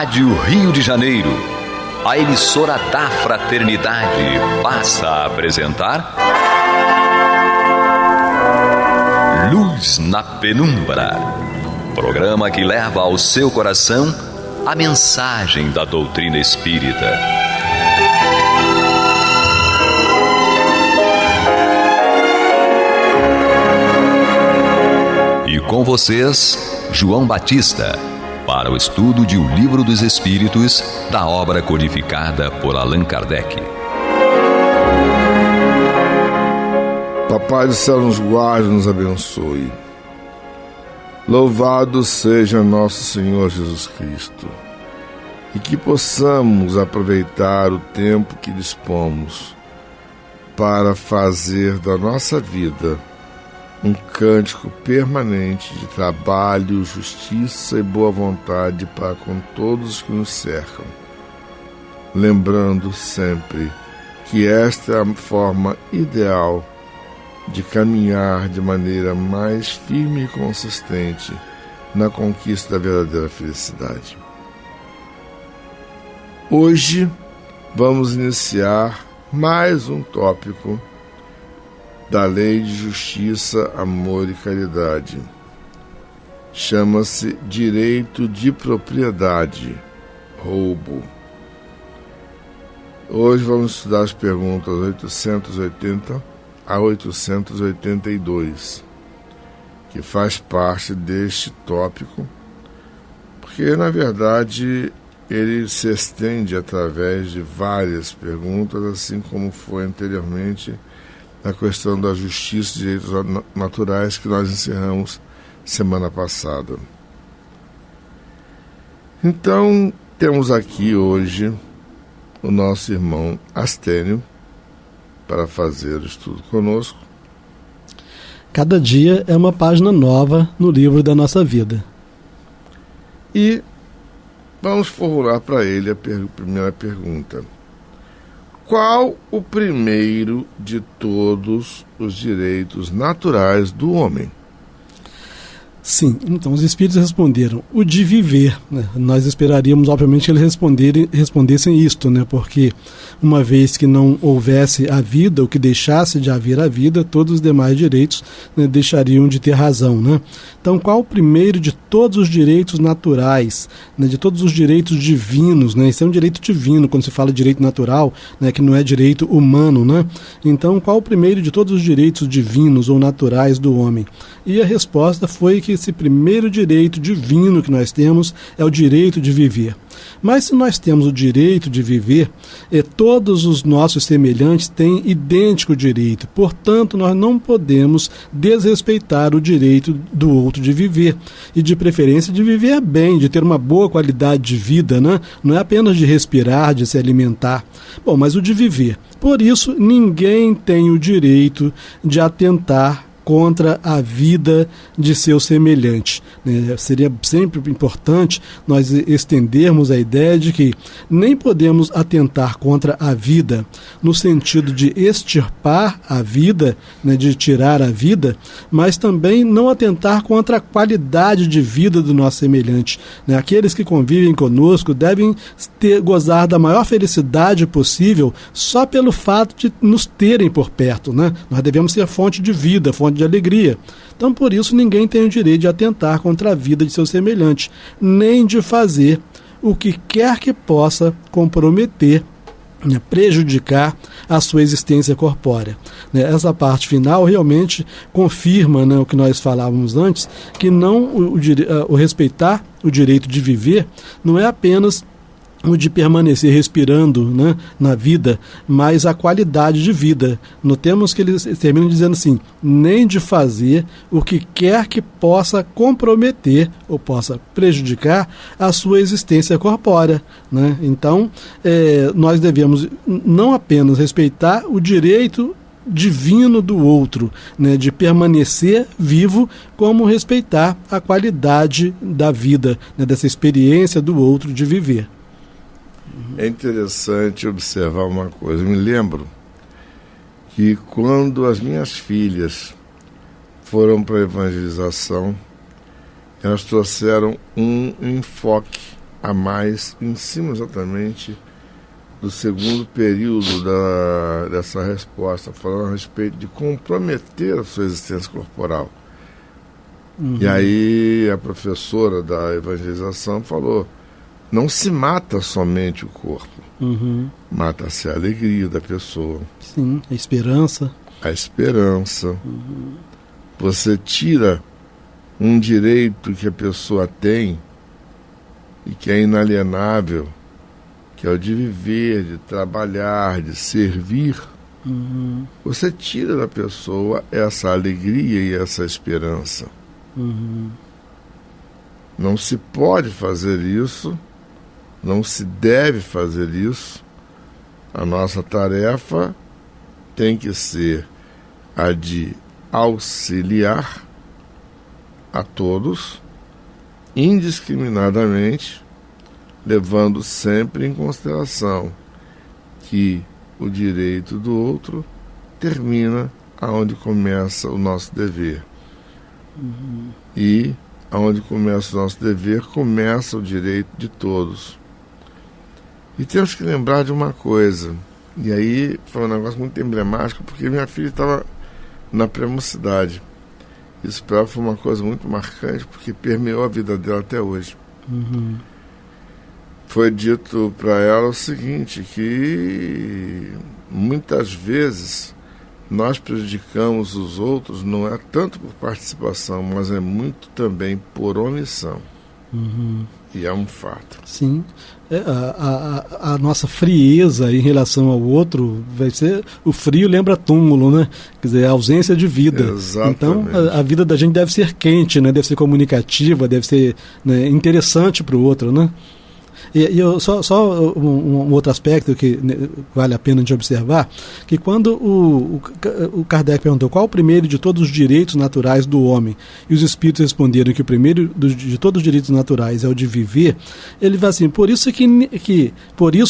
Rádio Rio de Janeiro, a emissora da Fraternidade, passa a apresentar Luz na Penumbra, programa que leva ao seu coração a mensagem da doutrina espírita. E com vocês, João Batista, para o estudo de O Livro dos Espíritos, da obra codificada por Allan Kardec. Papai do céu nos guarde e nos abençoe. Louvado seja nosso Senhor Jesus Cristo, e que possamos aproveitar o tempo que dispomos para fazer da nossa vida um cântico permanente de trabalho, justiça e boa vontade para com todos os que nos cercam, lembrando sempre que esta é a forma ideal de caminhar de maneira mais firme e consistente na conquista da verdadeira felicidade. Hoje vamos iniciar mais um tópico da Lei de Justiça, Amor e Caridade. Chama-se Direito de Propriedade, Roubo. Hoje vamos estudar as perguntas 880 a 882, que faz parte deste tópico, porque, na verdade, ele se estende através de várias perguntas, assim como foi anteriormente na questão da justiça e direitos naturais que nós encerramos semana passada. Então, temos aqui hoje o nosso irmão Astênio para fazer o estudo conosco. Cada dia é uma página nova no livro da nossa vida. E vamos formular para ele a primeira pergunta. Qual o primeiro de todos os direitos naturais do homem? Sim, então os espíritos responderam, o de viver, né? Nós esperaríamos, obviamente, que eles respondessem isto, né? Porque uma vez que não houvesse a vida, ou que deixasse de haver a vida, todos os demais direitos, né, deixariam de ter razão, né? Então, qual o primeiro de todos os direitos naturais, né, de todos os direitos divinos, né? Isso é um direito divino, quando se fala de direito natural, né, que não é direito humano, né? Então, qual o primeiro de todos os direitos divinos ou naturais do homem? E a resposta foi que esse primeiro direito divino que nós temos é o direito de viver. Mas se nós temos o direito de viver, todos os nossos semelhantes têm idêntico direito. Portanto, nós não podemos desrespeitar o direito do outro de viver. E de preferência de viver bem, de ter uma boa qualidade de vida, né? Não é apenas de respirar, de se alimentar. Bom, mas o de viver. Por isso, ninguém tem o direito de atentar contra a vida de seu semelhante. Seria sempre importante nós estendermos a ideia de que nem podemos atentar contra a vida no sentido de extirpar a vida, né, de tirar a vida, mas também não atentar contra a qualidade de vida do nosso semelhante. Aqueles que convivem conosco devem gozar da maior felicidade possível só pelo fato de nos terem por perto, né? Nós devemos ser fonte de vida, fonte de alegria. Então, por isso, ninguém tem o direito de atentar contra a vida de seu semelhante, nem de fazer o que quer que possa comprometer, prejudicar a sua existência corpórea. Essa parte final realmente confirma, o que nós falávamos antes, que não o respeitar o direito de viver não é apenas o de permanecer respirando, na vida, mas a qualidade de vida. Notemos que eles terminam dizendo assim, nem de fazer o que quer que possa comprometer ou possa prejudicar a sua existência corpórea. Então, nós devemos não apenas respeitar o direito divino do outro, de permanecer vivo, como respeitar a qualidade da vida, dessa experiência do outro de viver. É interessante observar uma coisa. Eu me lembro que quando as minhas filhas foram para a evangelização, elas trouxeram um enfoque a mais em cima exatamente do segundo período dessa resposta, falando a respeito de comprometer a sua existência corporal. E aí a professora da evangelização falou, não se mata somente o corpo, mata-se a alegria da pessoa. Sim, a esperança. A esperança. Você tira um direito que a pessoa tem e que é inalienável, que é o de viver, de trabalhar, de servir. Você tira da pessoa essa alegria e essa esperança. Não se pode fazer isso, não se deve fazer isso. A nossa tarefa tem que ser a de auxiliar a todos, indiscriminadamente, levando sempre em consideração que o direito do outro termina aonde começa o nosso dever. E aonde começa o nosso dever, começa o direito de todos. E temos que lembrar de uma coisa, e aí foi um negócio muito emblemático, porque minha filha estava na pré-mocidade. Isso para ela foi uma coisa muito marcante, porque permeou a vida dela até hoje. Foi dito para ela o seguinte, que muitas vezes nós prejudicamos os outros, não é tanto por participação, mas é muito também por omissão. E é um fato. Sim. A nossa frieza em relação ao outro vai ser... O frio lembra túmulo, né? Quer dizer, a ausência de vida. Exatamente. Então, a vida da gente deve ser quente, né? Deve ser comunicativa, deve ser, né, interessante para o outro, né? E eu, só um outro aspecto que vale a pena de observar, que quando o Kardec perguntou qual o primeiro de todos os direitos naturais do homem, e os espíritos responderam que o primeiro de todos os direitos naturais é o de viver, ele vai assim, por isso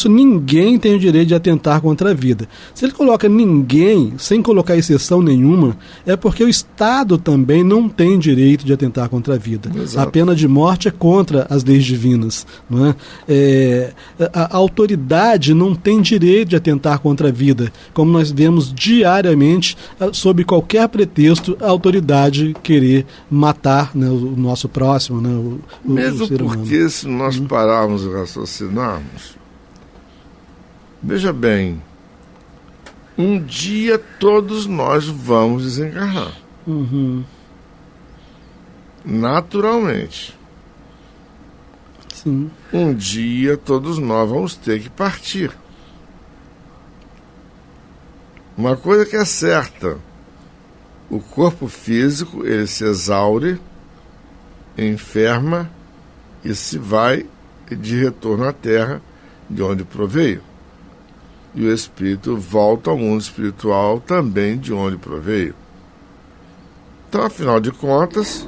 ninguém tem o direito de atentar contra a vida. Se ele coloca ninguém, sem colocar exceção nenhuma, é porque o Estado também não tem direito de atentar contra a vida. Exato. A pena de morte é contra as leis divinas, não é? A autoridade não tem direito de atentar contra a vida, como nós vemos diariamente, sob qualquer pretexto, a autoridade querer matar, né, o nosso próximo, né, mesmo o ser humano. porque se nós pararmos e raciocinarmos, veja bem, um dia todos nós vamos desencarnar. Naturalmente. Sim. Um dia todos nós vamos ter que partir. Uma coisa que é certa, o corpo físico, ele se exaure, enferma e se vai de retorno à terra, de onde proveio. E o espírito volta ao mundo espiritual também de onde proveio. Então, afinal de contas,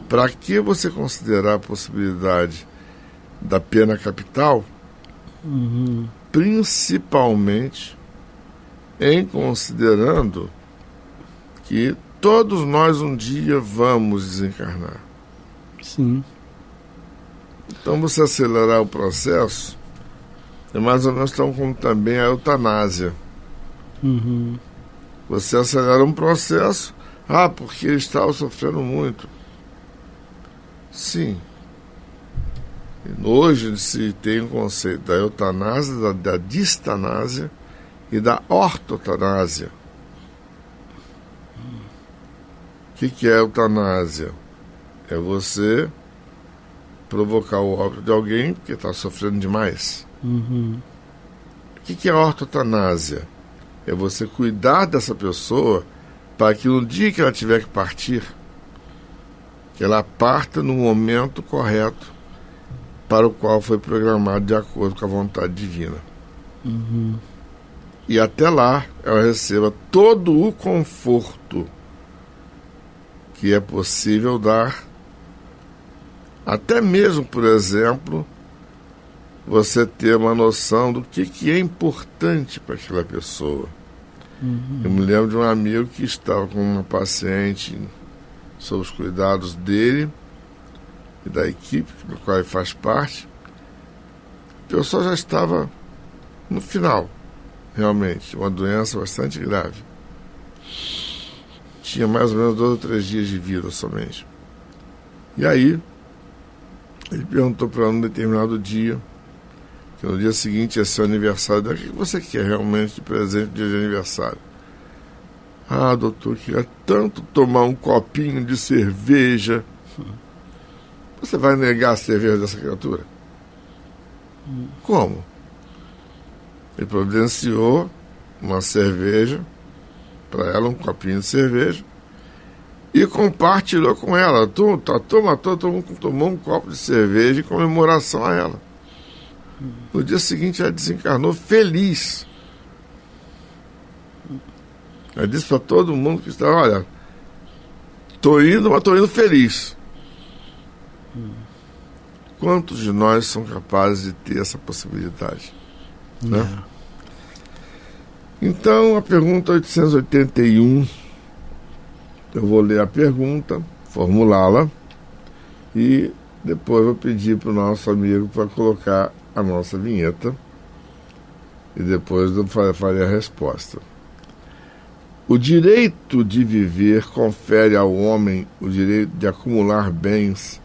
para que você considerar a possibilidade da pena capital, principalmente em considerando que todos nós um dia vamos desencarnar. Sim. Então, você acelerar o processo é mais ou menos tão como também a eutanásia. Você acelera um processo, porque ele estava sofrendo muito. Sim. Hoje se tem o conceito da eutanásia, da distanásia e da ortotanásia. O que é eutanásia? É você provocar o óbito de alguém que está sofrendo demais. O que é ortotanásia? É você cuidar dessa pessoa para que no dia que ela tiver que partir, que ela parta no momento correto para o qual foi programado de acordo com a vontade divina. E até lá ela receba todo o conforto que é possível dar, até mesmo, por exemplo, você ter uma noção do que é importante para aquela pessoa. Eu me lembro de um amigo que estava com uma paciente sob os cuidados dele e da equipe do qual ele faz parte, pessoa já estava no final, realmente, uma doença bastante grave. Tinha mais ou menos 2 ou 3 dias de vida somente. E aí, ele perguntou para ela num determinado dia, que no dia seguinte ia ser o aniversário dela: o que você quer realmente de presente no dia de aniversário? Ah, doutor, eu queria tanto tomar um copinho de cerveja. Você vai negar a cerveja dessa criatura? Como? Ele providenciou uma cerveja para ela, um copinho de cerveja, e compartilhou com ela. Todo mundo tomou um copo de cerveja em comemoração a ela. No dia seguinte ela desencarnou feliz. Ela disse para todo mundo que estava: olha, estou indo, mas estou indo feliz. Quantos de nós são capazes de ter essa possibilidade? Né? Então, a pergunta 881, eu vou ler a pergunta, formulá-la, e depois vou pedir para o nosso amigo para colocar a nossa vinheta, e depois eu farei a resposta. O direito de viver confere ao homem o direito de acumular bens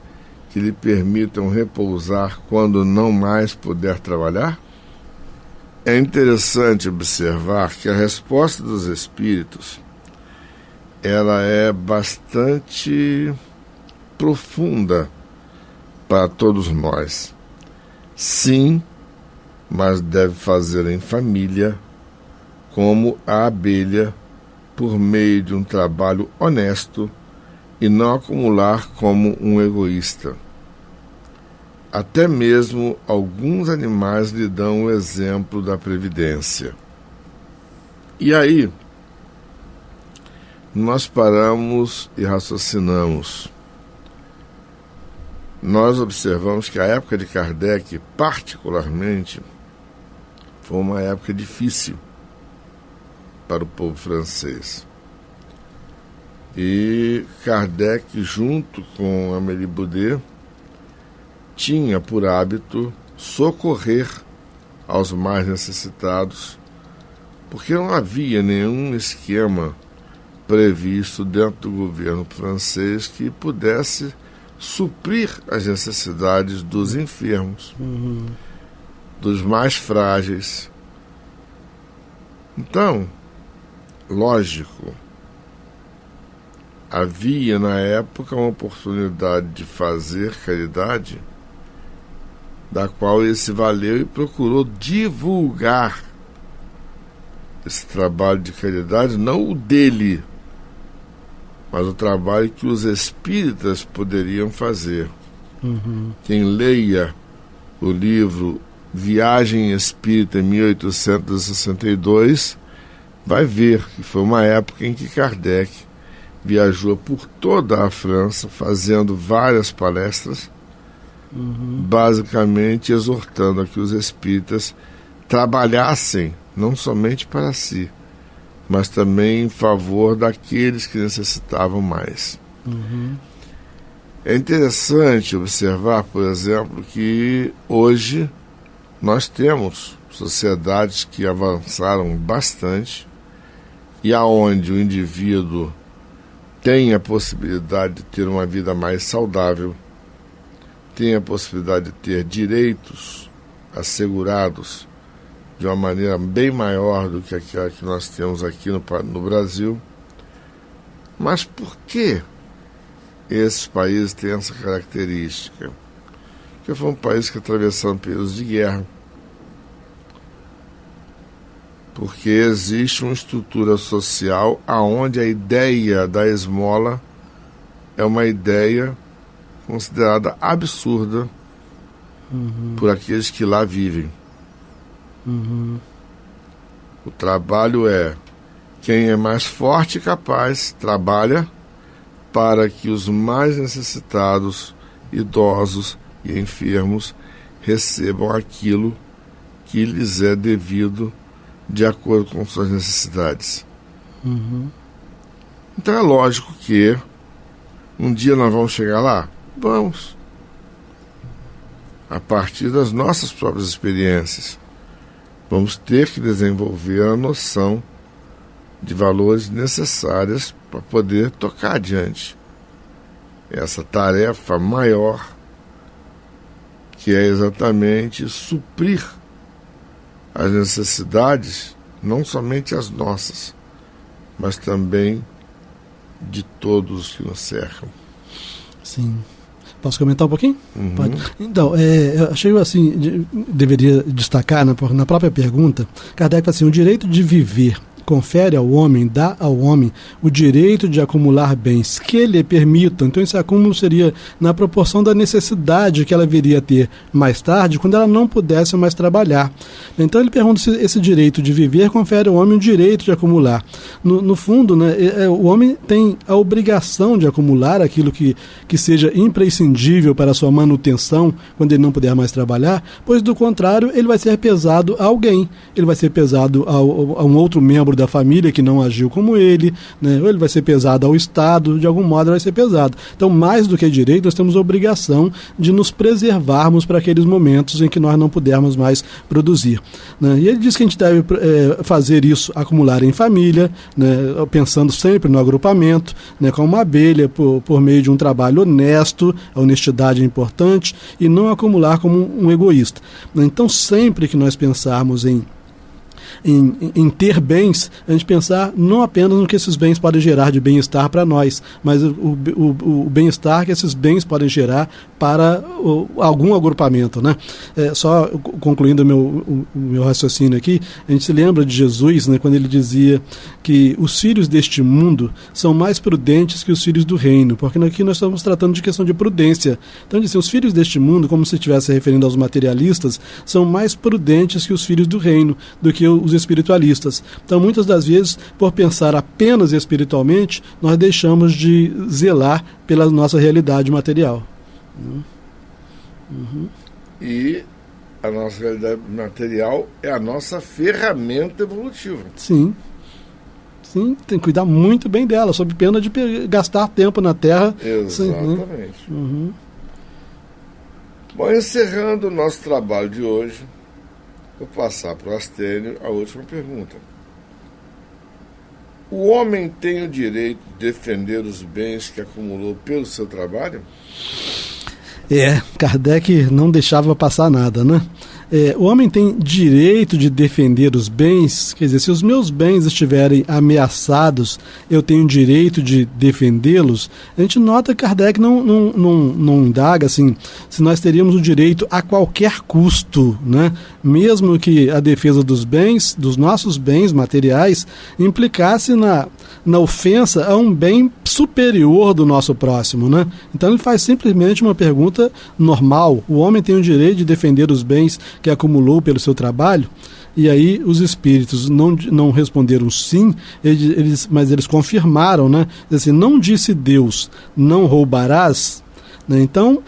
que lhe permitam repousar quando não mais puder trabalhar? É interessante observar que a resposta dos espíritos ela é bastante profunda para todos nós. Sim, mas deve fazer em família, como a abelha, por meio de um trabalho honesto, e não acumular como um egoísta. Até mesmo alguns animais lhe dão o exemplo da previdência. E aí, nós paramos e raciocinamos. Nós observamos que a época de Kardec, particularmente, foi uma época difícil para o povo francês. E Kardec, junto com Amélie Boudet, tinha por hábito socorrer aos mais necessitados, porque não havia nenhum esquema previsto dentro do governo francês que pudesse suprir as necessidades dos enfermos, dos mais frágeis. Então, lógico, havia na época uma oportunidade de fazer caridade, da qual ele se valeu e procurou divulgar esse trabalho de caridade, não o dele, mas o trabalho que os espíritas poderiam fazer. Quem leia o livro Viagem Espírita em 1862 vai ver que foi uma época em que Kardec viajou por toda a França fazendo várias palestras, basicamente exortando a que os espíritas trabalhassem não somente para si, mas também em favor daqueles que necessitavam mais. É interessante observar, por exemplo, que hoje nós temos sociedades que avançaram bastante e aonde o indivíduo tem a possibilidade de ter uma vida mais saudável, tem a possibilidade de ter direitos assegurados de uma maneira bem maior do que aquela que nós temos aqui no Brasil. Mas por que esses países têm essa característica? Porque foi um país que atravessou períodos de guerra, porque existe uma estrutura social aonde a ideia da esmola é uma ideia considerada absurda por aqueles que lá vivem. O trabalho é quem é mais forte e capaz trabalha para que os mais necessitados, idosos e enfermos recebam aquilo que lhes é devido de acordo com suas necessidades. Então é lógico que um dia nós vamos chegar lá. Vamos. a partir das nossas próprias experiências. Vamos ter que desenvolver a noção de valores necessárias para poder tocar adiante essa tarefa maior, que é exatamente suprir as necessidades, não somente as nossas, mas também de todos que nos cercam. Sim. Posso comentar um pouquinho? Uhum. Pode. Então, eu achei assim, deveria destacar na própria pergunta, Kardec fala assim, o direito de viver confere ao homem, dá ao homem o direito de acumular bens que lhe permitam. Então esse acúmulo seria na proporção da necessidade que ela viria a ter mais tarde, quando ela não pudesse mais trabalhar. Então ele pergunta se esse direito de viver confere ao homem o direito de acumular. No fundo, né, o homem tem a obrigação de acumular aquilo que seja imprescindível para a sua manutenção quando ele não puder mais trabalhar, pois do contrário ele vai ser pesado a alguém, ele vai ser pesado a um outro membro da família que não agiu como ele, né? Ou ele vai ser pesado ao Estado, de algum modo vai ser pesado. Então, mais do que direito, nós temos a obrigação de nos preservarmos para aqueles momentos em que nós não pudermos mais produzir, né? E ele diz que a gente deve fazer isso, acumular em família, né? Pensando sempre no agrupamento, né? Com uma abelha, por meio de um trabalho honesto, a honestidade é importante, e não acumular como um egoísta. Então, sempre que nós pensarmos em ter bens, a gente pensar não apenas no que esses bens podem gerar de bem-estar para nós, mas o bem-estar que esses bens podem gerar para algum agrupamento, né? Só concluindo o meu raciocínio aqui, a gente se lembra de Jesus, né, quando ele dizia que os filhos deste mundo são mais prudentes que os filhos do reino, porque aqui nós estamos tratando de questão de prudência. Então, ele disse, os filhos deste mundo, como se estivesse referindo aos materialistas, são mais prudentes que os filhos do reino, do que os espiritualistas. Então, muitas das vezes, por pensar apenas espiritualmente, nós deixamos de zelar pela nossa realidade material. Uhum. E a nossa realidade material é a nossa ferramenta evolutiva. Sim. Sim, tem que cuidar muito bem dela, sob pena de gastar tempo na Terra. Exatamente. Sim, uhum. Bom, encerrando o nosso trabalho de hoje, vou passar para o Astênio a última pergunta. O homem tem o direito de defender os bens que acumulou pelo seu trabalho? Kardec não deixava passar nada, né? O homem tem direito de defender os bens, quer dizer, se os meus bens estiverem ameaçados, eu tenho direito de defendê-los. A gente nota que Kardec não indaga assim, se nós teríamos o direito a qualquer custo, né? Mesmo que a defesa dos bens, dos nossos bens materiais, implicasse na ofensa a um bem superior do nosso próximo, né? Então ele faz simplesmente uma pergunta normal. O homem tem o direito de defender os bens que acumulou pelo seu trabalho? E aí os espíritos não responderam sim, mas eles confirmaram, né? Assim, não disse Deus, não roubarás? Né? Então,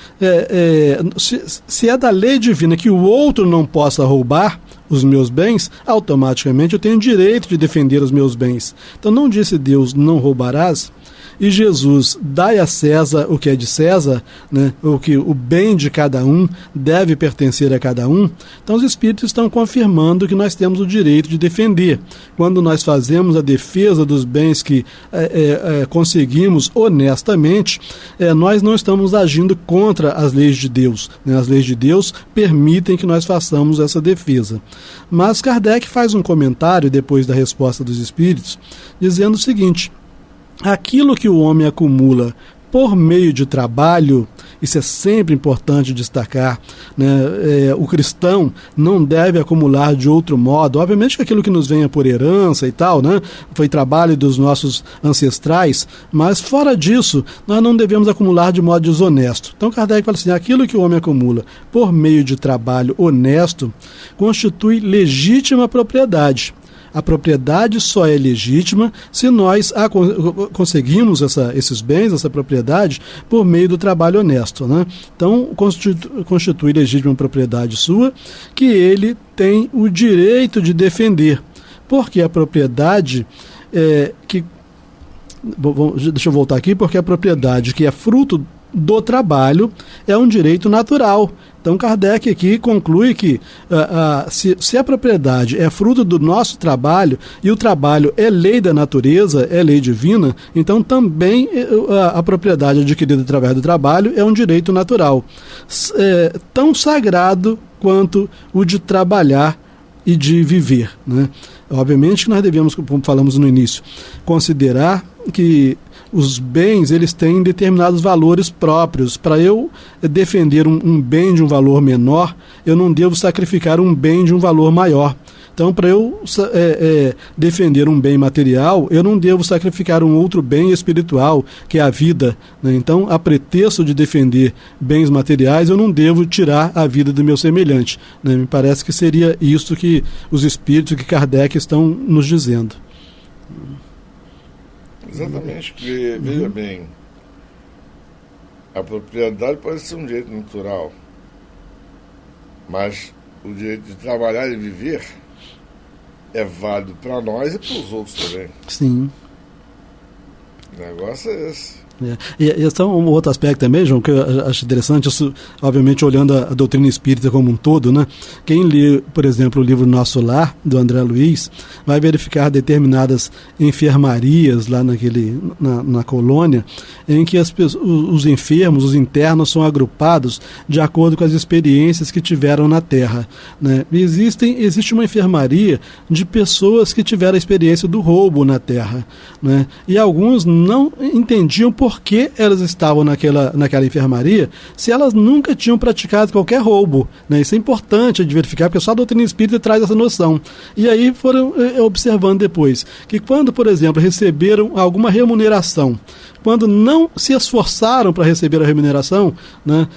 se é da lei divina que o outro não possa roubar os meus bens, automaticamente eu tenho direito de defender os meus bens. Então não disse Deus, não roubarás? E Jesus, dai a César o que é de César, né? O bem de cada um deve pertencer a cada um. Então os espíritos estão confirmando que nós temos o direito de defender. Quando nós fazemos a defesa dos bens que conseguimos honestamente, nós não estamos agindo contra as leis de Deus, né? As leis de Deus permitem que nós façamos essa defesa. Mas Kardec faz um comentário depois da resposta dos espíritos, dizendo o seguinte: aquilo que o homem acumula por meio de trabalho, isso é sempre importante destacar, né? O cristão não deve acumular de outro modo. Obviamente que aquilo que nos venha por herança e tal, né? Foi trabalho dos nossos ancestrais, mas fora disso, nós não devemos acumular de modo desonesto. Então Kardec fala assim, aquilo que o homem acumula por meio de trabalho honesto constitui legítima propriedade. A propriedade só é legítima se nós conseguimos esses bens, essa propriedade, por meio do trabalho honesto, né? Então, constitui legítima propriedade sua, que ele tem o direito de defender, porque a propriedade deixa eu voltar aqui, porque a propriedade que é fruto do trabalho é um direito natural. Então Kardec aqui conclui que se a propriedade é fruto do nosso trabalho e o trabalho é lei da natureza, é lei divina, então também a propriedade adquirida através do trabalho é um direito natural, tão sagrado quanto o de trabalhar e de viver, né? Obviamente que nós devemos, como falamos no início, considerar que os bens, eles têm determinados valores próprios. Para eu defender um bem de um valor menor, eu não devo sacrificar um bem de um valor maior. Então, para eu defender um bem material, eu não devo sacrificar um outro bem espiritual, que é a vida, né? Então, a pretexto de defender bens materiais, eu não devo tirar a vida do meu semelhante, né? Me parece que seria isso que os espíritos, que Kardec estão nos dizendo. Exatamente, porque, veja bem, a propriedade pode ser um direito natural, mas o direito de trabalhar e viver é válido para nós e para os outros também. Sim. O negócio é esse. E esse é um outro aspecto também, João, que eu acho interessante, isso, obviamente olhando a doutrina espírita como um todo, né? Quem lê, por exemplo, o livro Nosso Lar, do André Luiz, vai verificar determinadas enfermarias lá na colônia, em que os enfermos, os internos, são agrupados de acordo com as experiências que tiveram na Terra, né? Existe uma enfermaria de pessoas que tiveram a experiência do roubo na Terra, né? E alguns não entendiam por que elas estavam naquela enfermaria se elas nunca tinham praticado qualquer roubo, né? Isso é importante de verificar, porque só a doutrina espírita traz essa noção. E aí foram observando depois que quando, por exemplo, receberam alguma remuneração, quando não se esforçaram para receber a remuneração, né?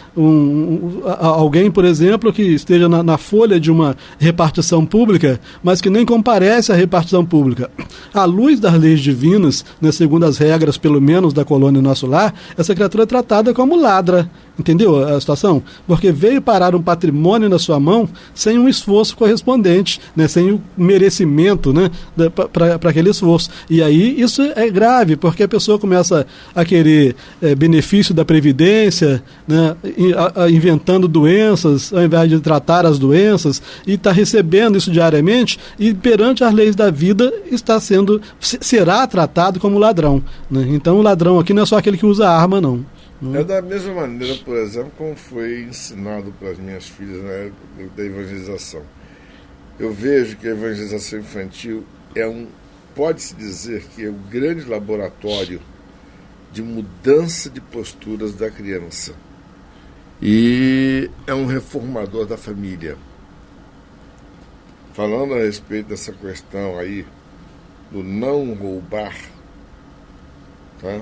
Alguém, por exemplo, que esteja na folha de uma repartição pública, mas que nem comparece à repartição pública, à luz das leis divinas, né, segundo as regras, pelo menos, da colônia Nosso Lar, essa criatura é tratada como ladra. Entendeu a situação? Porque veio parar um patrimônio na sua mão sem um esforço correspondente, né? Sem o merecimento, né? Para aquele esforço. E aí isso é grave, porque a pessoa começa a querer benefício da Previdência, né? Inventando doenças, ao invés de tratar as doenças, e está recebendo isso diariamente, e perante as leis da vida será tratado como ladrão, né? Então o ladrão aqui não é só aquele que usa arma, não. É da mesma maneira, por exemplo, como foi ensinado para as minhas filhas na época da evangelização. Eu vejo que a evangelização infantil pode-se dizer que é o grande laboratório de mudança de posturas da criança. E é um reformador da família. Falando a respeito dessa questão aí, do não roubar, tá?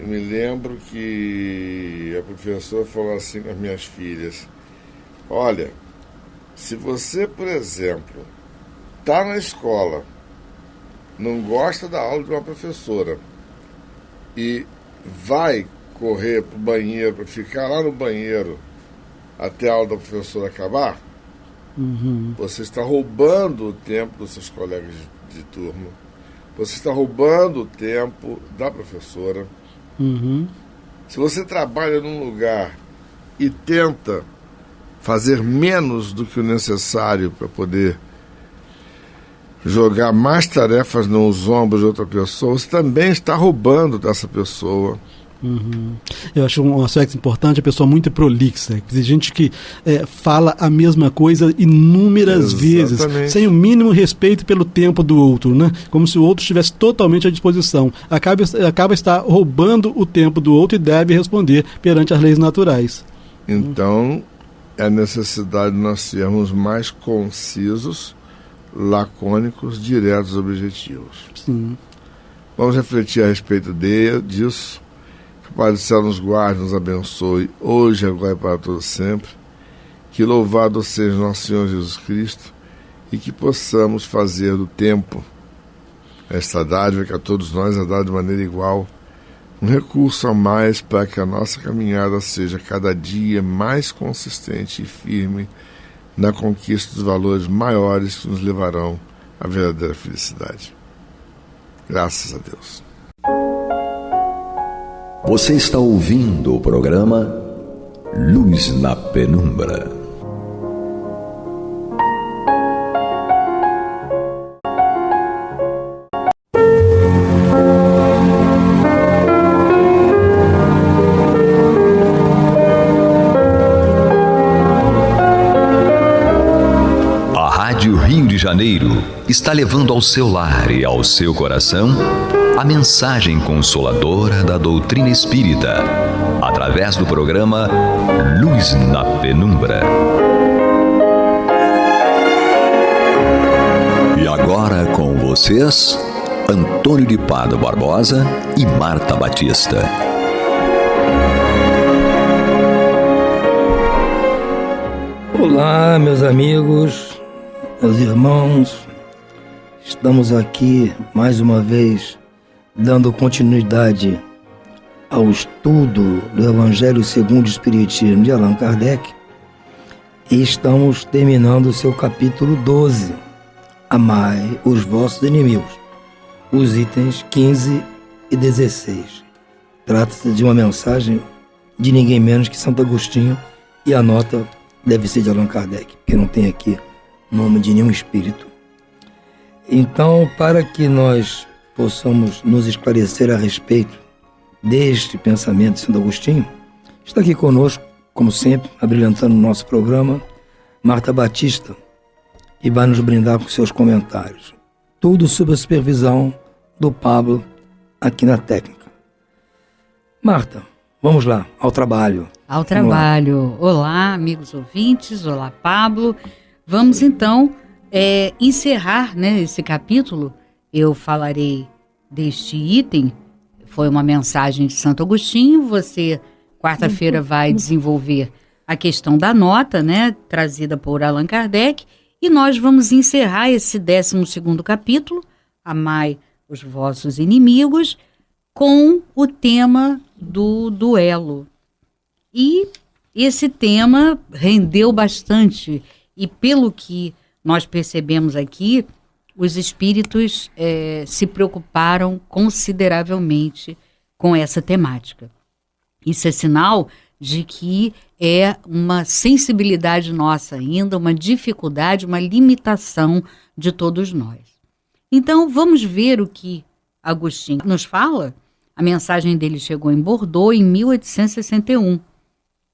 Eu me lembro que a professora falou assim com as minhas filhas: olha, se você, por exemplo, está na escola, não gosta da aula de uma professora e vai correr para o banheiro, para ficar lá no banheiro até a aula da professora acabar, você está roubando o tempo dos seus colegas de turma, você está roubando o tempo da professora. Se você trabalha num lugar e tenta fazer menos do que o necessário para poder jogar mais tarefas nos ombros de outra pessoa, você também está roubando dessa pessoa. Eu acho um aspecto importante, a pessoa muito prolixa. Tem gente que fala a mesma coisa inúmeras vezes, sem o mínimo respeito pelo tempo do outro, né? Como se o outro estivesse totalmente à disposição. Acaba estar roubando o tempo do outro e deve responder perante as leis naturais. Então, é necessidade de nós sermos mais concisos, lacônicos, diretos, objetivos. Sim. Vamos refletir a respeito disso. Que o Pai do Céu nos guarde, nos abençoe, hoje, agora e para todo sempre. Que louvado seja nosso Senhor Jesus Cristo e que possamos fazer do tempo, esta dádiva que a todos nós é dada de maneira igual, um recurso a mais para que a nossa caminhada seja cada dia mais consistente e firme na conquista dos valores maiores que nos levarão à verdadeira felicidade. Graças a Deus. Você está ouvindo o programa Luz na Penumbra. A Rádio Rio de Janeiro está levando ao seu lar e ao seu coração a mensagem consoladora da doutrina espírita, através do programa Luz na Penumbra. E agora com vocês, Antônio de Pádua Barbosa e Marta Batista. Olá, meus amigos, meus irmãos, estamos aqui mais uma vez dando continuidade ao estudo do Evangelho segundo o Espiritismo de Allan Kardec, e estamos terminando o seu capítulo 12, Amai os vossos inimigos, os itens 15 e 16. Trata-se de uma mensagem de ninguém menos que Santo Agostinho, e a nota deve ser de Allan Kardec, porque não tem aqui nome de nenhum espírito. Então, para que nós possamos nos esclarecer a respeito deste pensamento de Santo Agostinho, está aqui conosco, como sempre, abrilhantando o nosso programa, Marta Batista, que vai nos brindar com seus comentários. Tudo sob a supervisão do Pablo aqui na técnica. Marta, vamos lá, ao trabalho. Ao trabalho. Olá, amigos ouvintes, olá, Pablo. Vamos então encerrar, né, esse capítulo. Eu falarei deste item, foi uma mensagem de Santo Agostinho. Você, quarta-feira, vai desenvolver a questão da nota, né, trazida por Allan Kardec, e nós vamos encerrar esse 12º capítulo, Amai os vossos inimigos, com o tema do duelo. E esse tema rendeu bastante, e pelo que nós percebemos aqui, os espíritos se preocuparam consideravelmente com essa temática. Isso é sinal de que é uma sensibilidade nossa ainda, uma dificuldade, uma limitação de todos nós. Então, vamos ver o que Agostinho nos fala. A mensagem dele chegou em Bordeaux em 1861.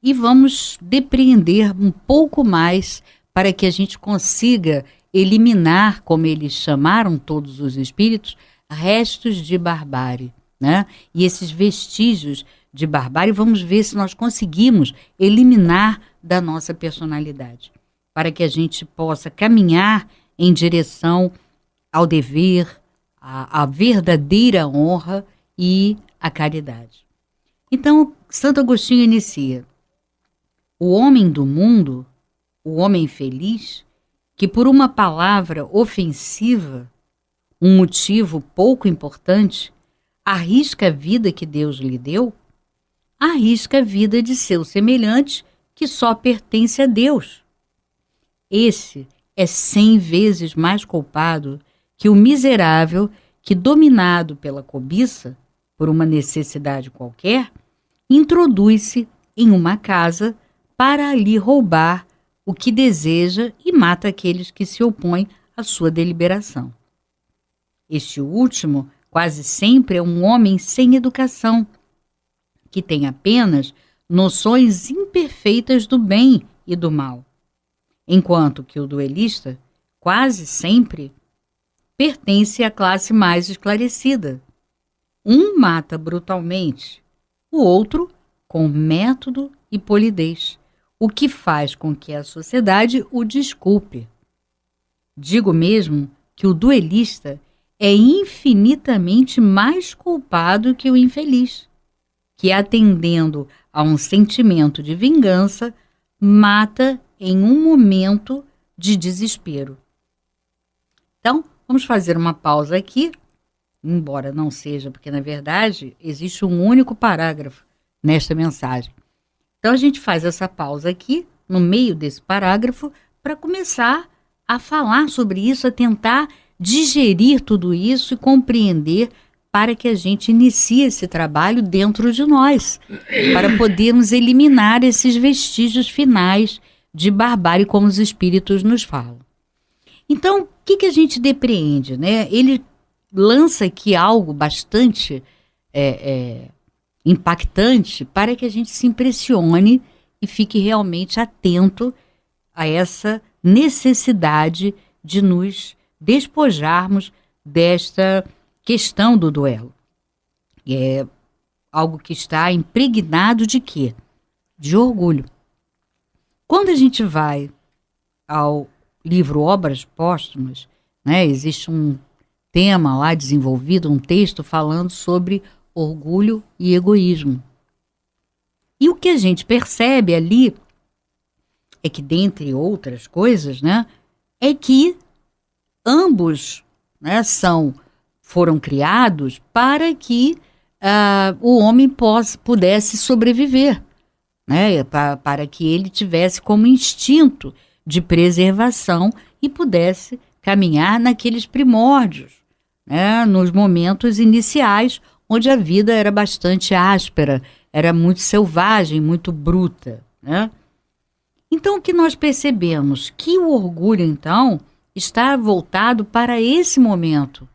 E vamos depreender um pouco mais para que a gente consiga eliminar, como eles chamaram todos os espíritos, restos de barbárie, né? E esses vestígios de barbárie, vamos ver se nós conseguimos eliminar da nossa personalidade, para que a gente possa caminhar em direção ao dever, à verdadeira honra e à caridade. Então, Santo Agostinho inicia: o homem do mundo, o homem feliz, que por uma palavra ofensiva, um motivo pouco importante, arrisca a vida que Deus lhe deu, arrisca a vida de seu semelhante que só pertence a Deus. Esse é 100 vezes mais culpado que o miserável que, dominado pela cobiça, por uma necessidade qualquer, introduz-se em uma casa para ali roubar o que deseja e mata aqueles que se opõem à sua deliberação. Este último quase sempre é um homem sem educação, que tem apenas noções imperfeitas do bem e do mal, enquanto que o duelista quase sempre pertence à classe mais esclarecida. Um mata brutalmente, o outro com método e polidez, o que faz com que a sociedade o desculpe. Digo mesmo que o duelista é infinitamente mais culpado que o infeliz, que, atendendo a um sentimento de vingança, mata em um momento de desespero. Então, vamos fazer uma pausa aqui, embora não seja, porque na verdade existe um único parágrafo nesta mensagem. Então a gente faz essa pausa aqui, no meio desse parágrafo, para começar a falar sobre isso, a tentar digerir tudo isso e compreender para que a gente inicie esse trabalho dentro de nós, para podermos eliminar esses vestígios finais de barbárie, como os espíritos nos falam. Então, o que a gente depreende, né? Ele lança aqui algo bastante impactante para que a gente se impressione e fique realmente atento a essa necessidade de nos despojarmos desta questão do duelo. É algo que está impregnado de quê? De orgulho. Quando a gente vai ao livro Obras Póstumas, né, existe um tema lá desenvolvido, um texto falando sobre orgulho e egoísmo. E o que a gente percebe ali é que, dentre outras coisas, né, é que ambos, né, foram criados para que o homem pudesse sobreviver, né, para que ele tivesse como instinto de preservação e pudesse caminhar naqueles primórdios, né, nos momentos iniciais, onde a vida era bastante áspera, era muito selvagem, muito bruta, né? Então, o que nós percebemos? Que o orgulho, então, está voltado para esse momento.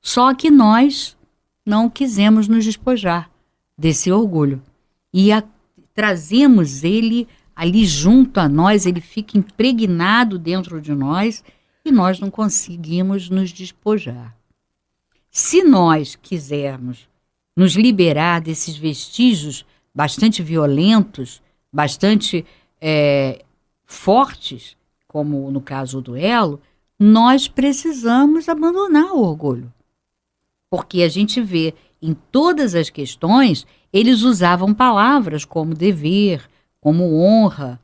Só que nós não quisemos nos despojar desse orgulho. E trazemos ele ali junto a nós, ele fica impregnado dentro de nós e nós não conseguimos nos despojar. Se nós quisermos nos liberar desses vestígios bastante violentos, bastante fortes, como no caso do duelo, nós precisamos abandonar o orgulho. Porque a gente vê em todas as questões, eles usavam palavras como dever, como honra.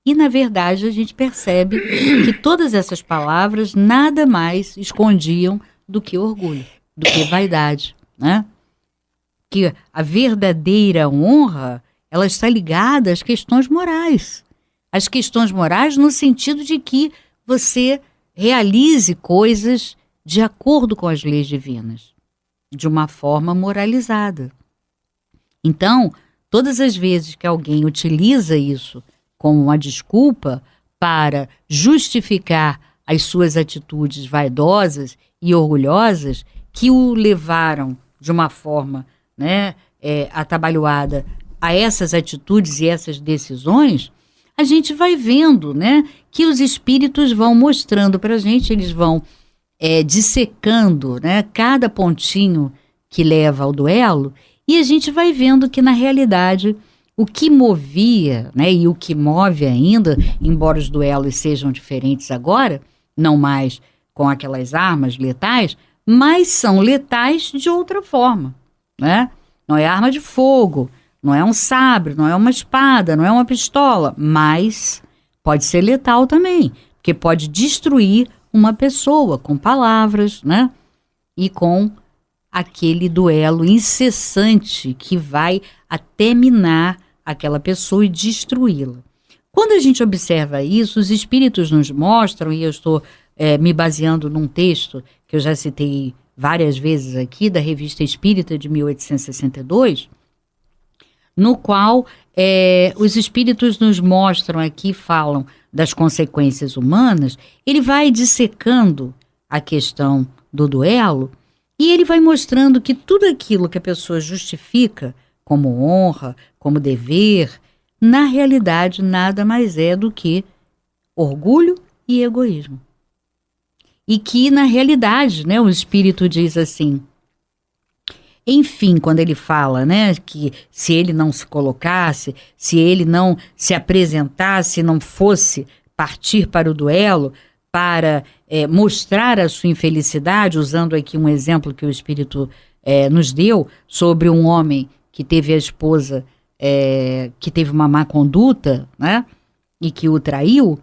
E, na verdade, a gente percebe que todas essas palavras nada mais escondiam do que orgulho, do que vaidade, né? Que a verdadeira honra, ela está ligada às questões morais. As questões morais no sentido de que você realize coisas de acordo com as leis divinas, de uma forma moralizada. Então, todas as vezes que alguém utiliza isso como uma desculpa para justificar as suas atitudes vaidosas e orgulhosas que o levaram de uma forma, né, atabalhoada a essas atitudes e essas decisões, a gente vai vendo, né, que os espíritos vão mostrando para a gente, eles vão dissecando, né, cada pontinho que leva ao duelo, e a gente vai vendo que, na realidade, o que movia, né, e o que move ainda, embora os duelos sejam diferentes agora, não mais com aquelas armas letais, mas são letais de outra forma, né? Não é arma de fogo, não é um sabre, não é uma espada, não é uma pistola, mas pode ser letal também, porque pode destruir uma pessoa com palavras, né? E com aquele duelo incessante que vai até minar aquela pessoa e destruí-la. Quando a gente observa isso, os espíritos nos mostram, e eu estou me baseando num texto que eu já citei várias vezes aqui, da Revista Espírita de 1862, no qual os espíritos nos mostram aqui, falam das consequências humanas, ele vai dissecando a questão do duelo e ele vai mostrando que tudo aquilo que a pessoa justifica como honra, como dever, na realidade nada mais é do que orgulho e egoísmo. E que, na realidade, né, o Espírito diz assim, enfim, quando ele fala, né, que se ele não se colocasse, se ele não se apresentasse, não fosse partir para o duelo, para mostrar a sua infelicidade, usando aqui um exemplo que o Espírito nos deu, sobre um homem que teve a esposa, que teve uma má conduta, né, e que o traiu,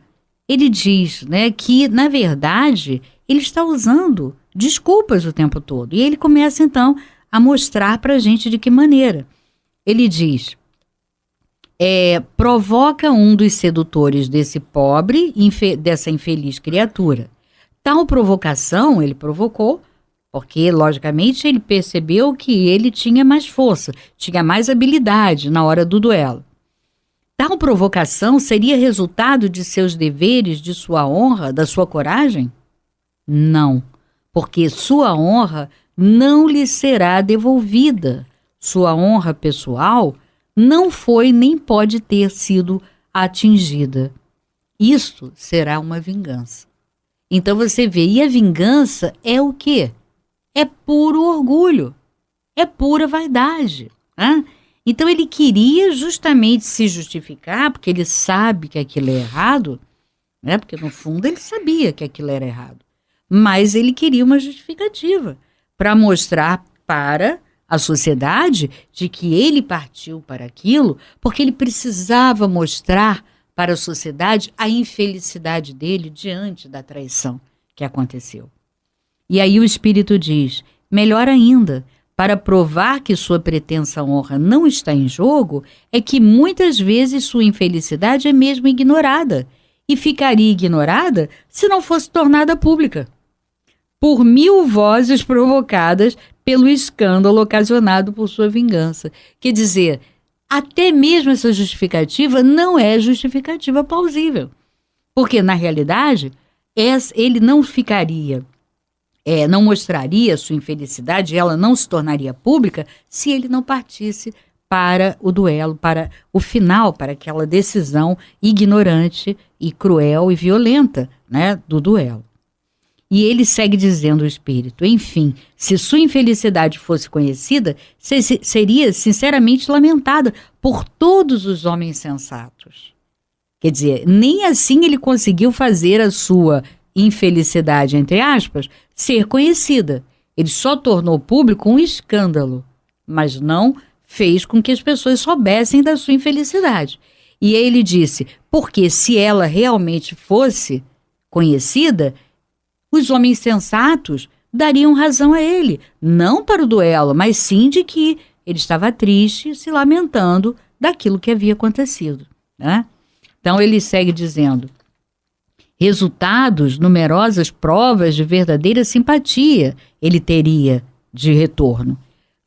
ele diz, né, que, na verdade, ele está usando desculpas o tempo todo. E ele começa, então, a mostrar para a gente de que maneira. Ele diz, provoca um dos sedutores desse pobre, dessa infeliz criatura. Tal provocação, ele provocou, Porque, logicamente, ele percebeu que ele tinha mais força, tinha mais habilidade na hora do duelo. Tal provocação seria resultado de seus deveres, de sua honra, da sua coragem? Não, porque sua honra não lhe será devolvida. Sua honra pessoal não foi nem pode ter sido atingida. Isto será uma vingança. Então você vê, e a vingança é o quê? É puro orgulho, é pura vaidade. Né? Então ele queria justamente se justificar, porque ele sabe que aquilo é errado, né? Porque no fundo ele sabia que aquilo era errado. Mas ele queria uma justificativa para mostrar para a sociedade de que ele partiu para aquilo, porque ele precisava mostrar para a sociedade a infelicidade dele diante da traição que aconteceu. E aí o Espírito diz, melhor ainda, para provar que sua pretensa honra não está em jogo, é que muitas vezes sua infelicidade é mesmo ignorada, e ficaria ignorada se não fosse tornada pública, por 1000 vozes provocadas pelo escândalo ocasionado por sua vingança. Quer dizer, até mesmo essa justificativa não é justificativa plausível, porque na realidade ele não ficaria, não mostraria sua infelicidade, ela não se tornaria pública se ele não partisse para o duelo, para o final, para aquela decisão ignorante e cruel e violenta, né, do duelo. E ele segue dizendo o Espírito, enfim, se sua infelicidade fosse conhecida, seria sinceramente lamentada por todos os homens sensatos. Quer dizer, nem assim ele conseguiu fazer a sua infelicidade, entre aspas, ser conhecida. Ele só tornou público um escândalo, mas não fez com que as pessoas soubessem da sua infelicidade. E aí ele disse, porque se ela realmente fosse conhecida, os homens sensatos dariam razão a ele, não para o duelo, mas sim de que ele estava triste, se lamentando daquilo que havia acontecido. Né? Então ele segue dizendo, resultados, numerosas provas de verdadeira simpatia ele teria de retorno.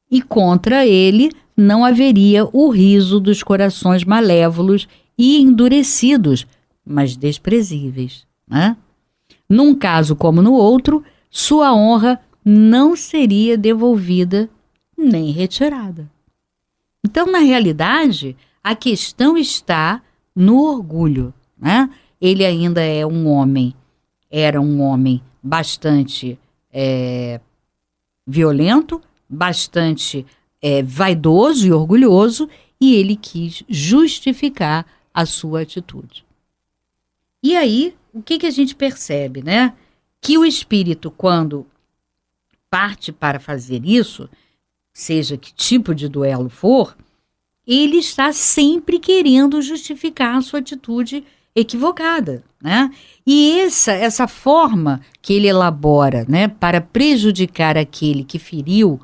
E contra ele não haveria o riso dos corações malévolos e endurecidos, mas desprezíveis. Né? Num caso como no outro, sua honra não seria devolvida nem retirada. Então, na realidade, a questão está no orgulho. Né? Ele ainda era um homem bastante violento, bastante vaidoso e orgulhoso, e ele quis justificar a sua atitude. E aí, o que a gente percebe, né? Que o espírito, quando parte para fazer isso, seja que tipo de duelo for, ele está sempre querendo justificar a sua atitude equivocada, né? E essa forma que ele elabora, né, para prejudicar aquele que feriu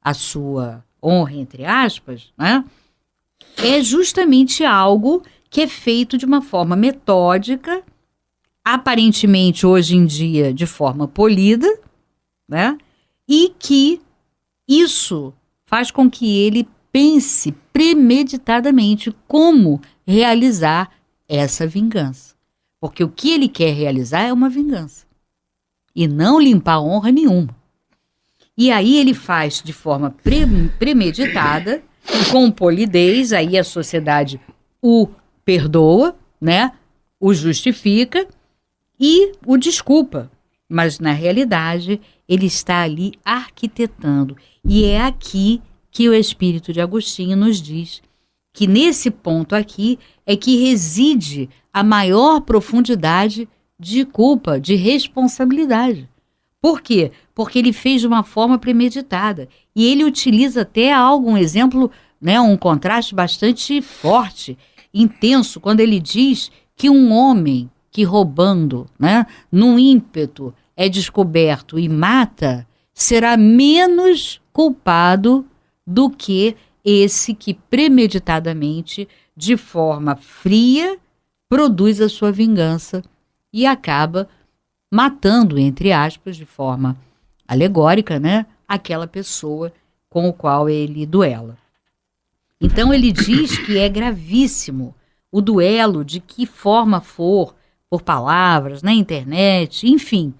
a sua honra, entre aspas, né, é justamente algo que é feito de uma forma metódica, aparentemente hoje em dia de forma polida, né, e que isso faz com que ele pense premeditadamente como realizar essa vingança. Porque o que ele quer realizar é uma vingança. E não limpar honra nenhuma. E aí ele faz de forma premeditada, com polidez, aí a sociedade o perdoa, né? O justifica e o desculpa. Mas na realidade ele está ali arquitetando. E é aqui que o Espírito de Agostinho nos diz que nesse ponto aqui é que reside a maior profundidade de culpa, de responsabilidade. Por quê? Porque ele fez de uma forma premeditada. E ele utiliza até um exemplo, né, um contraste bastante forte, intenso, quando ele diz que um homem que roubando, né, num ímpeto, é descoberto e mata, será menos culpado do que esse que premeditadamente, de forma fria, produz a sua vingança e acaba matando, entre aspas, de forma alegórica, né, aquela pessoa com o qual ele duela. Então ele diz que é gravíssimo o duelo, de que forma for, por palavras, na internet, enfim.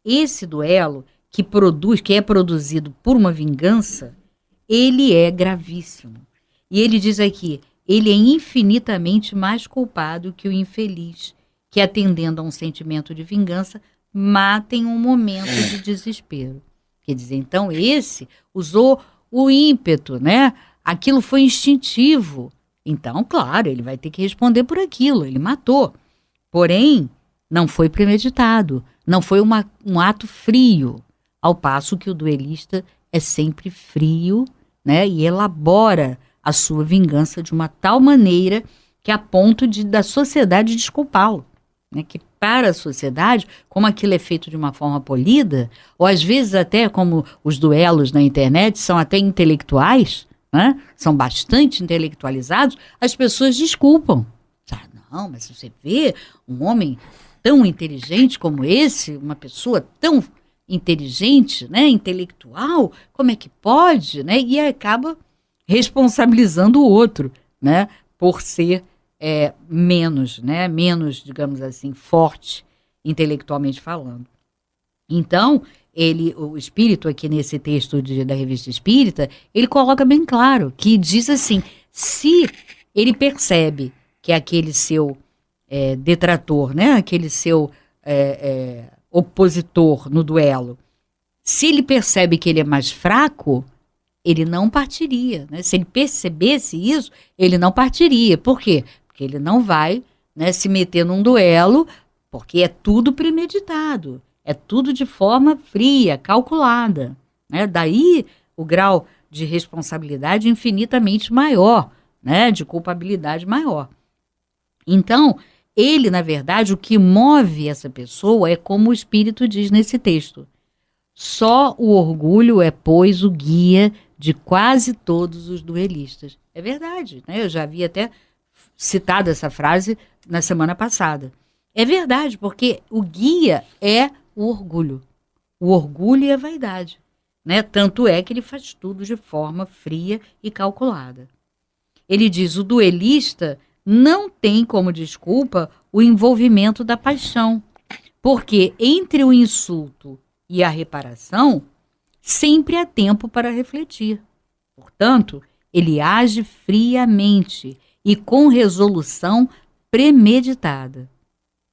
Esse duelo que é produzido por uma vingança, ele é gravíssimo. E ele diz aqui, ele é infinitamente mais culpado que o infeliz, que atendendo a um sentimento de vingança, mata em um momento de desespero. Quer dizer, então esse usou o ímpeto, né? Aquilo foi instintivo. Então, claro, ele vai ter que responder por aquilo, ele matou. Porém, não foi premeditado, não foi um ato frio, ao passo que o duelista é sempre frio, né? E elabora a sua vingança de uma tal maneira que a ponto da sociedade desculpá-lo. Né? Que para a sociedade, como aquilo é feito de uma forma polida, ou às vezes até como os duelos na internet são até intelectuais, né? São bastante intelectualizados, as pessoas desculpam. Ah, não, mas você vê um homem tão inteligente como esse, uma pessoa tão inteligente, né, intelectual, como é que pode? Né? E acaba responsabilizando o outro, né, por ser menos, né, menos, digamos assim, forte intelectualmente falando. Então, o Espírito aqui nesse texto da Revista Espírita, ele coloca bem claro, que diz assim, se ele percebe que aquele seu detrator, né, aquele seu opositor no duelo, se ele percebe que ele é mais fraco, ele não partiria. Né? Se ele percebesse isso, ele não partiria. Por quê? Porque ele não vai, né, se meter num duelo, porque é tudo premeditado. É tudo de forma fria, calculada. Né? Daí o grau de responsabilidade infinitamente maior, né? De culpabilidade maior. Então, ele, na verdade, o que move essa pessoa é como o Espírito diz nesse texto. Só o orgulho é, pois, o guia de quase todos os duelistas. É verdade, né? Eu já havia até citado essa frase na semana passada. É verdade, porque o guia é o orgulho. O orgulho e a vaidade. Né? Tanto é que ele faz tudo de forma fria e calculada. Ele diz, o duelista não tem como desculpa o envolvimento da paixão, porque entre o insulto e a reparação, sempre há tempo para refletir. Portanto, ele age friamente e com resolução premeditada.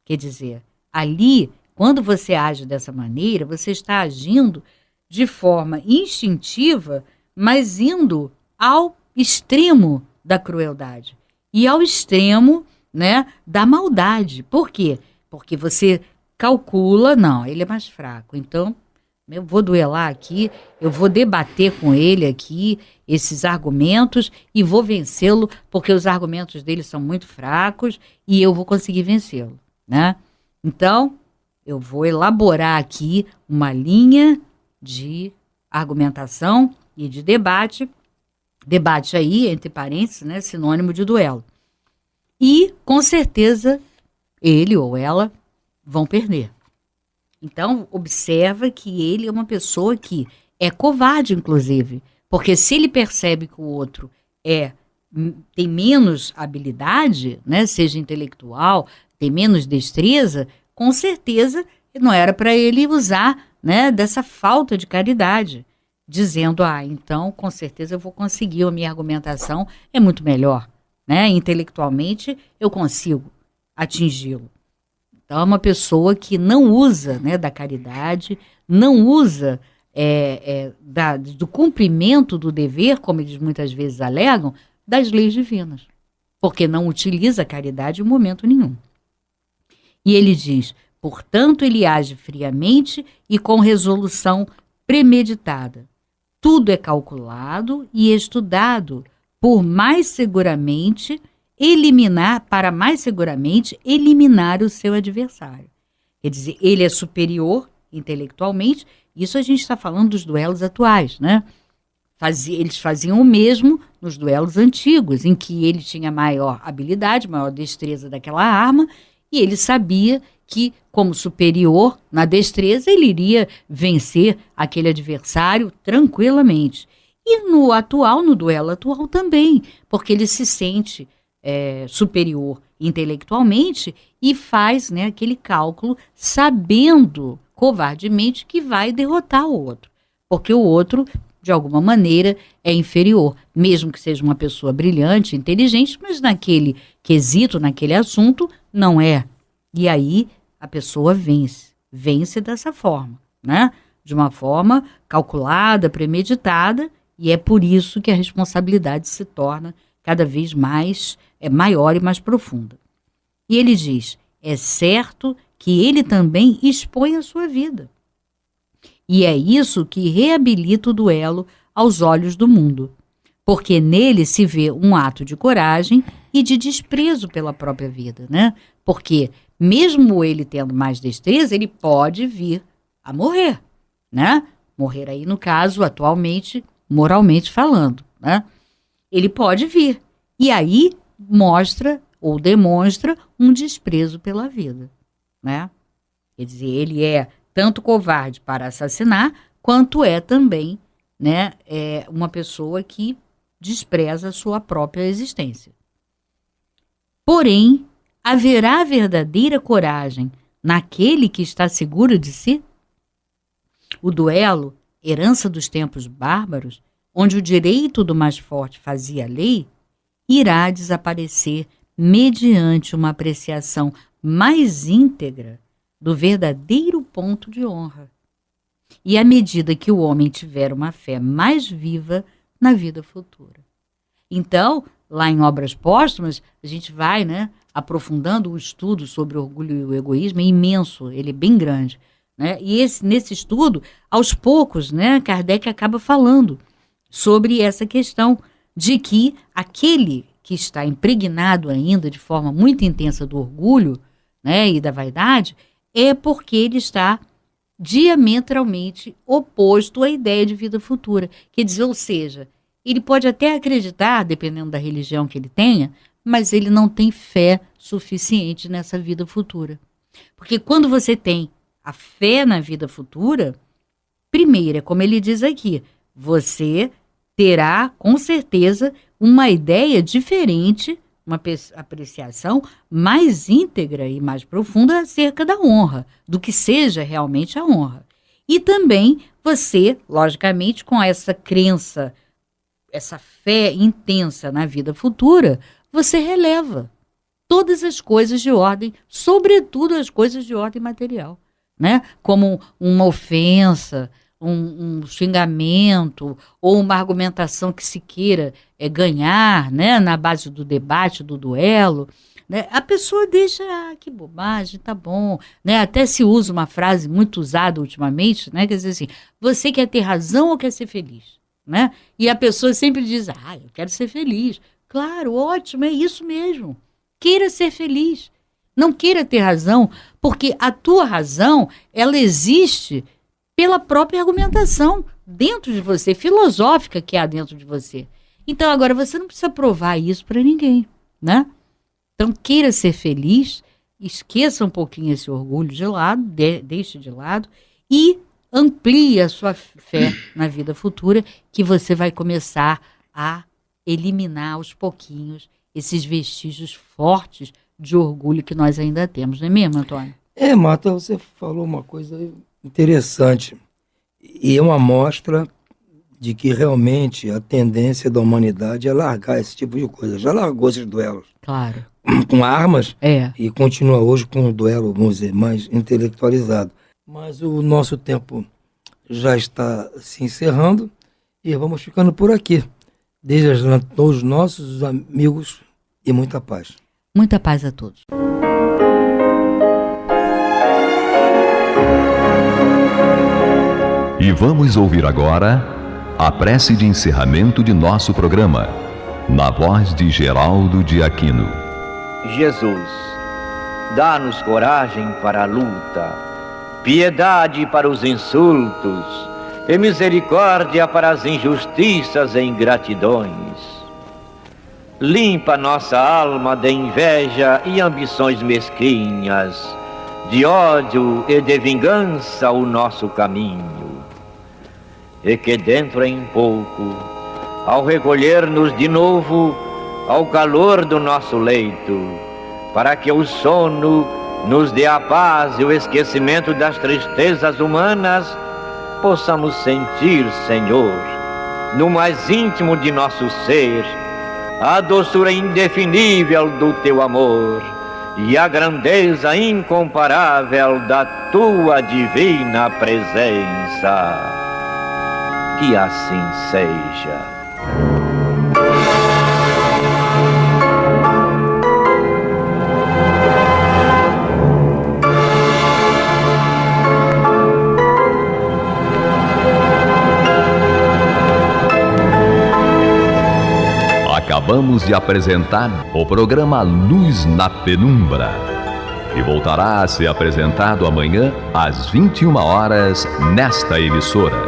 Quer dizer, ali, quando você age dessa maneira, você está agindo de forma instintiva, mas indo ao extremo da crueldade e ao extremo, né, da maldade. Por quê? Porque você calcula, não, ele é mais fraco, então eu vou duelar aqui, eu vou debater com ele aqui esses argumentos e vou vencê-lo, porque os argumentos dele são muito fracos e eu vou conseguir vencê-lo, né? Então, eu vou elaborar aqui uma linha de argumentação e de debate aí, entre parênteses, né, sinônimo de duelo. E, com certeza, ele ou ela vão perder. Então, observa que ele é uma pessoa que é covarde, inclusive, porque se ele percebe que o outro tem menos habilidade, né, seja intelectual, tem menos destreza, com certeza não era para ele usar, né, dessa falta de caridade, dizendo, então, com certeza eu vou conseguir, a minha argumentação é muito melhor, né, intelectualmente eu consigo atingi-lo. Então, é uma pessoa que não usa, né, da caridade, não usa do cumprimento do dever, como eles muitas vezes alegam, das leis divinas, porque não utiliza a caridade em momento nenhum. E ele diz, portanto, ele age friamente e com resolução premeditada. Tudo é calculado e estudado para mais seguramente eliminar o seu adversário. Quer dizer, ele é superior intelectualmente, isso a gente está falando dos duelos atuais, né? Eles faziam o mesmo nos duelos antigos, em que ele tinha maior habilidade, maior destreza daquela arma, e ele sabia que, como superior na destreza, ele iria vencer aquele adversário tranquilamente. E no duelo atual também, porque ele se sente superior intelectualmente e faz, né, aquele cálculo sabendo covardemente que vai derrotar o outro, porque o outro, de alguma maneira, é inferior, mesmo que seja uma pessoa brilhante, inteligente, mas naquele quesito, naquele assunto, não é. E aí a pessoa vence dessa forma, né? De uma forma calculada, premeditada, e é por isso que a responsabilidade se torna cada vez mais maior e mais profunda. E ele diz, é certo que ele também expõe a sua vida. E é isso que reabilita o duelo aos olhos do mundo, porque nele se vê um ato de coragem e de desprezo pela própria vida, né? Porque mesmo ele tendo mais destreza, ele pode vir a morrer, né? Morrer aí, no caso, atualmente, moralmente falando, né? Ele pode vir. E aí mostra ou demonstra um desprezo pela vida, né? Quer dizer, ele é tanto covarde para assassinar, quanto é também, né, uma pessoa que despreza a sua própria existência. Porém, haverá verdadeira coragem naquele que está seguro de si? O duelo, herança dos tempos bárbaros, onde o direito do mais forte fazia lei, irá desaparecer mediante uma apreciação mais íntegra do verdadeiro ponto de honra. E à medida que o homem tiver uma fé mais viva na vida futura. Então, lá em Obras Póstumas, a gente vai, né, aprofundando o estudo sobre o orgulho e o egoísmo, é imenso, ele é bem grande, né? E nesse estudo, aos poucos, né, Kardec acaba falando sobre essa questão de que aquele que está impregnado ainda de forma muito intensa do orgulho, né, e da vaidade, é porque ele está diametralmente oposto à ideia de vida futura. Quer dizer, ou seja, ele pode até acreditar, dependendo da religião que ele tenha, mas ele não tem fé suficiente nessa vida futura. Porque quando você tem a fé na vida futura, primeiro, é como ele diz aqui, você terá, com certeza, uma ideia diferente, uma apreciação mais íntegra e mais profunda acerca da honra, do que seja realmente a honra. E também você, logicamente, com essa crença, essa fé intensa na vida futura, você releva todas as coisas de ordem, sobretudo as coisas de ordem material, né? Como uma ofensa, um xingamento ou uma argumentação que se queira ganhar, né, na base do debate, do duelo, né, a pessoa deixa, que bobagem, tá bom, né, até se usa uma frase muito usada ultimamente, né, quer dizer assim, você quer ter razão ou quer ser feliz, né, e a pessoa sempre diz, eu quero ser feliz, claro, ótimo, é isso mesmo, queira ser feliz, não queira ter razão, porque a tua razão, ela existe pela própria argumentação dentro de você, filosófica que há dentro de você. Então, agora, você não precisa provar isso para ninguém, né? Então, queira ser feliz, esqueça um pouquinho esse orgulho de lado, deixe de lado e amplie a sua fé na vida futura, que você vai começar a eliminar aos pouquinhos esses vestígios fortes de orgulho que nós ainda temos, não é mesmo, Antônio? Marta, você falou uma coisa interessante e é uma amostra de que realmente a tendência da humanidade é largar esse tipo de coisa. Já largou esses duelos. Claro. Com armas e continua hoje com um duelo, vamos dizer, mais intelectualizado. Mas o nosso tempo já está se encerrando e vamos ficando por aqui. Desejando a todos os nossos amigos e muita paz. Muita paz a todos. E vamos ouvir agora a prece de encerramento de nosso programa, na voz de Geraldo de Aquino. Jesus, dá-nos coragem para a luta, piedade para os insultos e misericórdia para as injustiças e ingratidões. Limpa nossa alma de inveja e ambições mesquinhas, de ódio e de vingança o nosso caminho. E que dentro em pouco, ao recolher-nos de novo ao calor do nosso leito, para que o sono nos dê a paz e o esquecimento das tristezas humanas, possamos sentir, Senhor, no mais íntimo de nosso ser, a doçura indefinível do Teu amor e a grandeza incomparável da Tua divina presença. Que assim seja. Acabamos de apresentar o programa Luz na Penumbra, que voltará a ser apresentado amanhã às 21 horas nesta emissora.